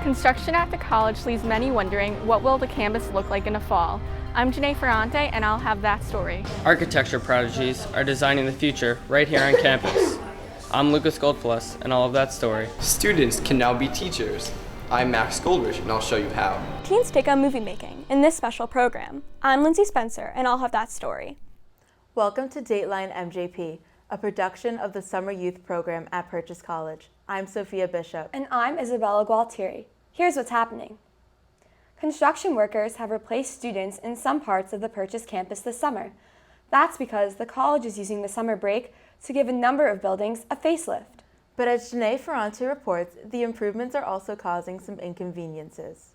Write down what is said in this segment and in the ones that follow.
Construction at the college leaves many wondering, what will the campus look like in the fall? I'm Janae Ferrante, and I'll have that story. Architecture prodigies are designing the future right here on campus. I'm Lucas Goldfuss, and I'll have that story. Students can now be teachers. I'm Max Goldrich, and I'll show you how. Teens take on movie making in this special program. I'm Lindsay Spencer, and I'll have that story. Welcome to Dateline MJP, a production of the Summer Youth Program at Purchase College. I'm Sophia Bishop. And I'm Isabella Gualtieri. Here's what's happening. Construction workers have replaced students in some parts of the Purchase campus this summer. That's because the college is using the summer break to give a number of buildings a facelift. But as Janae Ferrante reports, the improvements are also causing some inconveniences.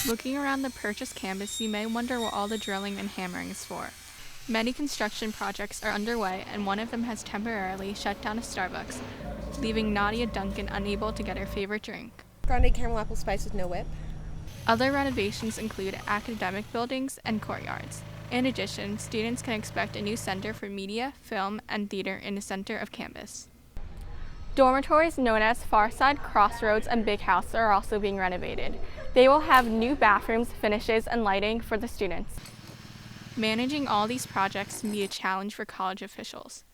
Looking around the Purchase campus, you may wonder what all the drilling and hammering is for. Many construction projects are underway, and one of them has temporarily shut down a Starbucks, leaving Nadia Duncan unable to get her favorite drink. Grande caramel apple spice with no whip. Other renovations include academic buildings and courtyards. In addition, students can expect a new center for media, film, and theater in the center of campus. Dormitories known as Farside, Crossroads, and Big House are also being renovated. They will have new bathrooms, finishes, and lighting for the students. Managing all these projects can be a challenge for college officials.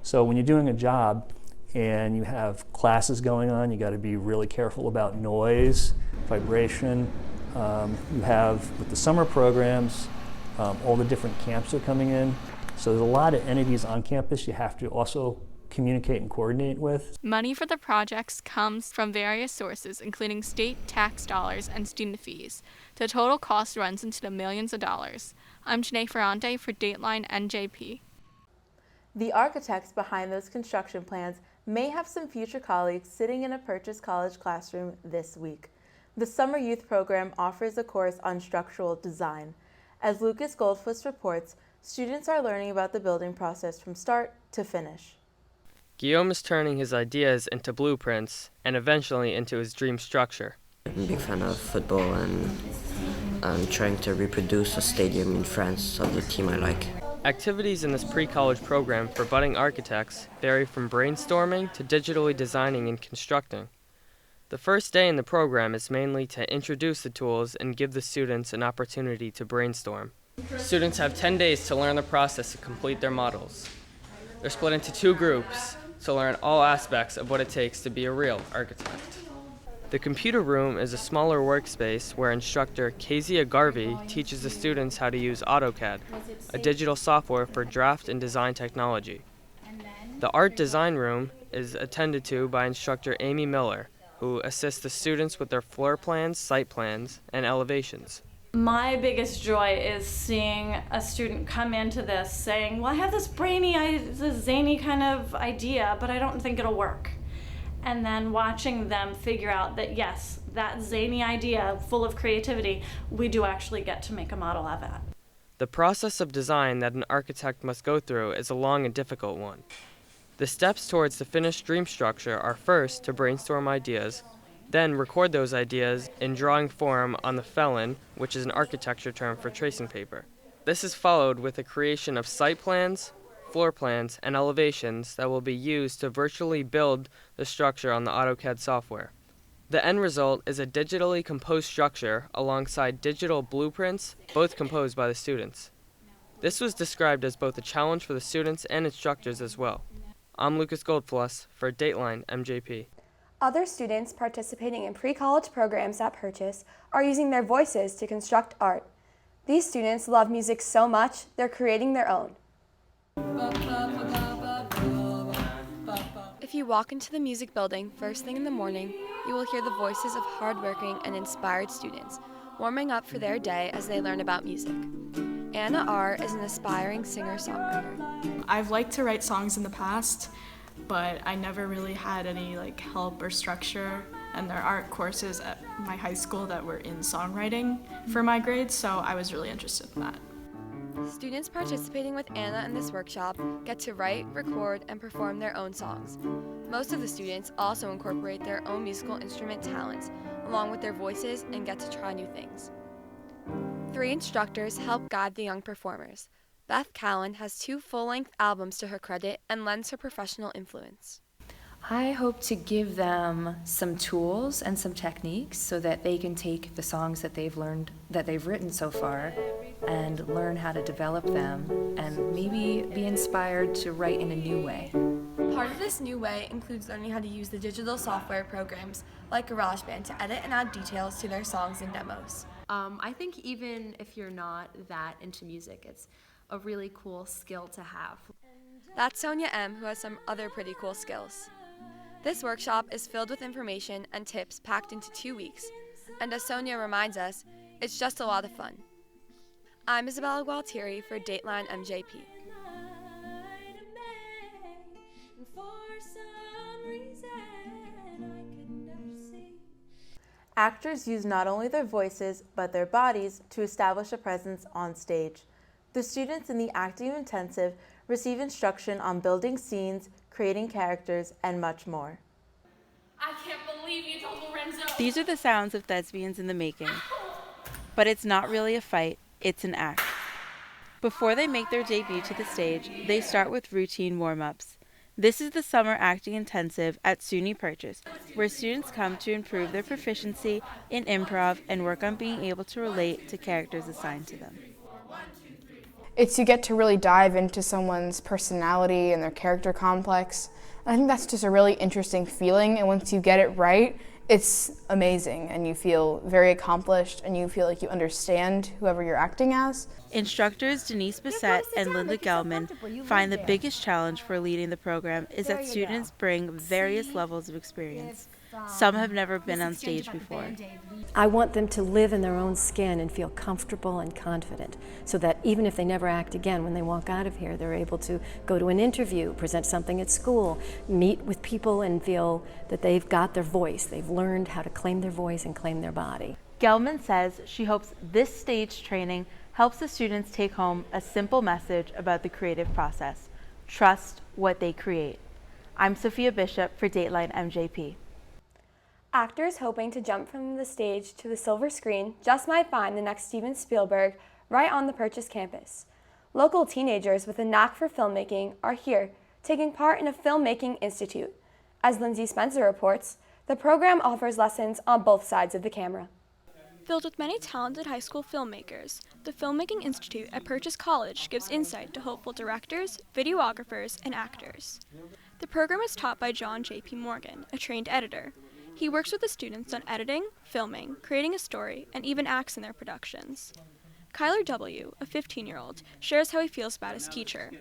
So when you're doing a job and you have classes going on, you got to be really careful about noise, vibration. You have, with the summer programs, all the different camps are coming in. So there's a lot of entities on campus you have to also communicate and coordinate with. Money for the projects comes from various sources, including state tax dollars and student fees. The total cost runs into the millions of dollars. I'm Janae Ferrante for Dateline NJP. The architects behind those construction plans may have some future colleagues sitting in a Purchase College classroom this week. The Summer Youth Program offers a course on structural design. As Lucas Goldfuss reports, students are learning about the building process from start to finish. Guillaume is turning his ideas into blueprints and eventually into his dream structure. I'm a big fan of football, and I'm trying to reproduce a stadium in France of the team I like. Activities in this pre-college program for budding architects vary from brainstorming to digitally designing and constructing. The first day in the program is mainly to introduce the tools and give the students an opportunity to brainstorm. Students have 10 days to learn the process and complete their models. They're split into two groups to learn all aspects of what it takes to be a real architect. The computer room is a smaller workspace where instructor Kezia Garvey teaches the students how to use AutoCAD, a digital software for draft and design technology. The art design room is attended to by instructor Amy Miller, who assists the students with their floor plans, site plans, and elevations. My biggest joy is seeing a student come into this saying, well, I have this zany kind of idea, but I don't think it'll work. And then watching them figure out that, yes, that zany idea, full of creativity, we do actually get to make a model of it. The process of design that an architect must go through is a long and difficult one. The steps towards the finished dream structure are first to brainstorm ideas, then record those ideas in drawing form on the felon, which is an architecture term for tracing paper. This is followed with the creation of site plans, floor plans, and elevations that will be used to virtually build the structure on the AutoCAD software. The end result is a digitally composed structure alongside digital blueprints, both composed by the students. This was described as both a challenge for the students and instructors as well. I'm Lucas Goldfuss for Dateline MJP. Other students participating in pre-college programs at Purchase are using their voices to construct art. These students love music so much, they're creating their own. If you walk into the music building first thing in the morning, you will hear the voices of hardworking and inspired students warming up for their day as they learn about music. Anna R. is an aspiring singer-songwriter. I've liked to write songs in the past, but I never really had any help or structure, and there aren't courses at my high school that were in songwriting for my grades, so I was really interested in that. Students participating with Anna in this workshop get to write, record, and perform their own songs. Most of the students also incorporate their own musical instrument talents along with their voices and get to try new things. 3 instructors help guide the young performers. Beth Callan has 2 full-length albums to her credit and lends her professional influence. I hope to give them some tools and some techniques so that they can take the songs that they've written so far and learn how to develop them and maybe be inspired to write in a new way. Part of this new way includes learning how to use the digital software programs like GarageBand to edit and add details to their songs and demos. I think even if you're not that into music, it's a really cool skill to have. That's Sonia M., who has some other pretty cool skills. This workshop is filled with information and tips packed into 2 weeks, and as Sonia reminds us, it's just a lot of fun. I'm Isabella Gualtieri for Dateline MJP. Actors use not only their voices, but their bodies to establish a presence on stage. The students in the acting intensive receive instruction on building scenes, creating characters, and much more. I can't believe you told Lorenzo! These are the sounds of thespians in the making. But it's not really a fight, it's an act. Before they make their debut to the stage, they start with routine warm-ups. This is the summer acting intensive at SUNY Purchase, where students come to improve their proficiency in improv and work on being able to relate to characters assigned to them. It's you get to really dive into someone's personality and their character complex. I think that's just a really interesting feeling, and once you get it right, it's amazing, and you feel very accomplished, and you feel like you understand whoever you're acting as. Instructors Denise Bissett and Linda Gelman find the biggest challenge for leading the program is that students bring various levels of experience. Some have never been on stage before. I want them to live in their own skin and feel comfortable and confident so that even if they never act again, when they walk out of here, they're able to go to an interview, present something at school, meet with people and feel that they've got their voice. They've learned how to claim their voice and claim their body. Gelman says she hopes this stage training helps the students take home a simple message about the creative process. Trust what they create. I'm Sophia Bishop for Dateline MJP. Actors hoping to jump from the stage to the silver screen just might find the next Steven Spielberg right on the Purchase campus. Local teenagers with a knack for filmmaking are here, taking part in a filmmaking institute. As Lindsay Spencer reports, the program offers lessons on both sides of the camera. Filled with many talented high school filmmakers, the Filmmaking Institute at Purchase College gives insight to hopeful directors, videographers, and actors. The program is taught by John J.P. Morgan, a trained editor. He works with the students on editing, filming, creating a story, and even acts in their productions. Kyler W., a 15-year-old, shares how he feels about his teacher.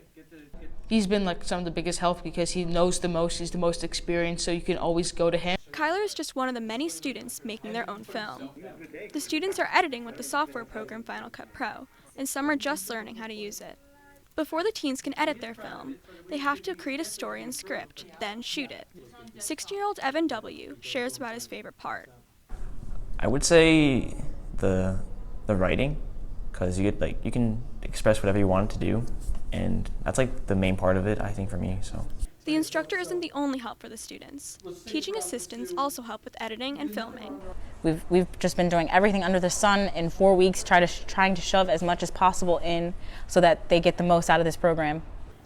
He's been like some of the biggest help because he knows the most, he's the most experienced, so you can always go to him. Kyler is just one of the many students making their own film. The students are editing with the software program Final Cut Pro, and some are just learning how to use it. Before the teens can edit their film, they have to create a story and script, then shoot it. 16-year-old Evan W. shares about his favorite part. I would say the writing, because you can express whatever you want it to do, and that's like the main part of it, I think, for me. So. The instructor isn't the only help for the students. Teaching assistants also help with editing and filming. We've just been doing everything under the sun in 4 weeks, trying to shove as much as possible in so that they get the most out of this program.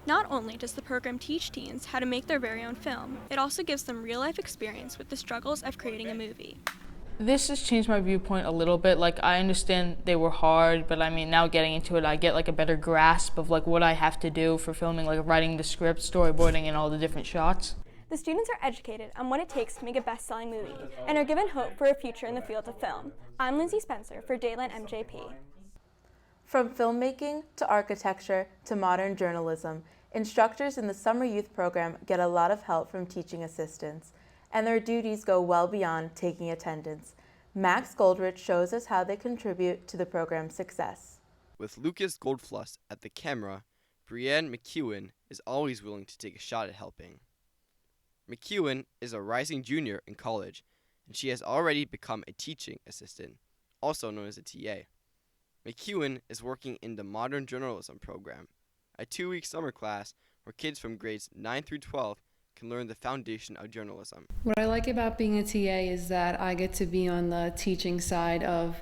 Not only does the program teach teens how to make their very own film, it also gives them real-life experience with the struggles of creating a movie. This has changed my viewpoint a little bit. Like, I understand they were hard, but I mean, now getting into it, I get like a better grasp of like what I have to do for filming, like writing the script, storyboarding, and all the different shots. The students are educated on what it takes to make a best-selling movie and are given hope for a future in the field of film. I'm Lindsay Spencer for Dateline MJP. From filmmaking to architecture to modern journalism, instructors in the summer youth program get a lot of help from teaching assistants, and their duties go well beyond taking attendance. Max Goldrich shows us how they contribute to the program's success. With Lucas Goldfluss at the camera, Brienne McEwen is always willing to take a shot at helping. McEwen is a rising junior in college, and she has already become a teaching assistant, also known as a TA. McEwen is working in the modern journalism program, a 2-week summer class where kids from grades 9 through 12 can learn the foundation of journalism. What I like about being a TA is that I get to be on the teaching side of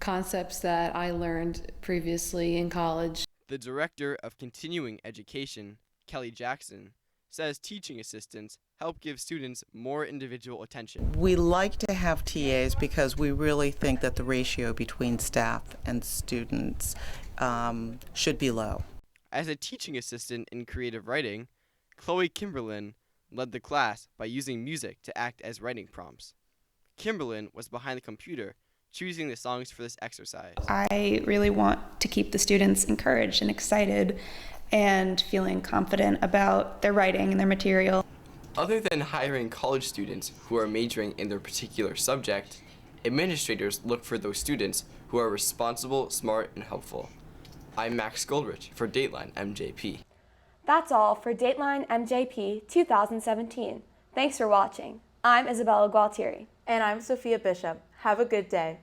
concepts that I learned previously in college. The director of continuing education, Kelly Jackson, says teaching assistants help give students more individual attention. We like to have TAs because we really think that the ratio between staff and students should be low. As a teaching assistant in creative writing, Chloe Kimberlin led the class by using music to act as writing prompts. Kimberlin was behind the computer, choosing the songs for this exercise. I really want to keep the students encouraged and excited and feeling confident about their writing and their material. Other than hiring college students who are majoring in their particular subject, administrators look for those students who are responsible, smart, and helpful. I'm Max Goldrich for Dateline MJP. That's all for Dateline MJP 2017. Thanks for watching. I'm Isabella Gualtieri. And I'm Sophia Bishop. Have a good day.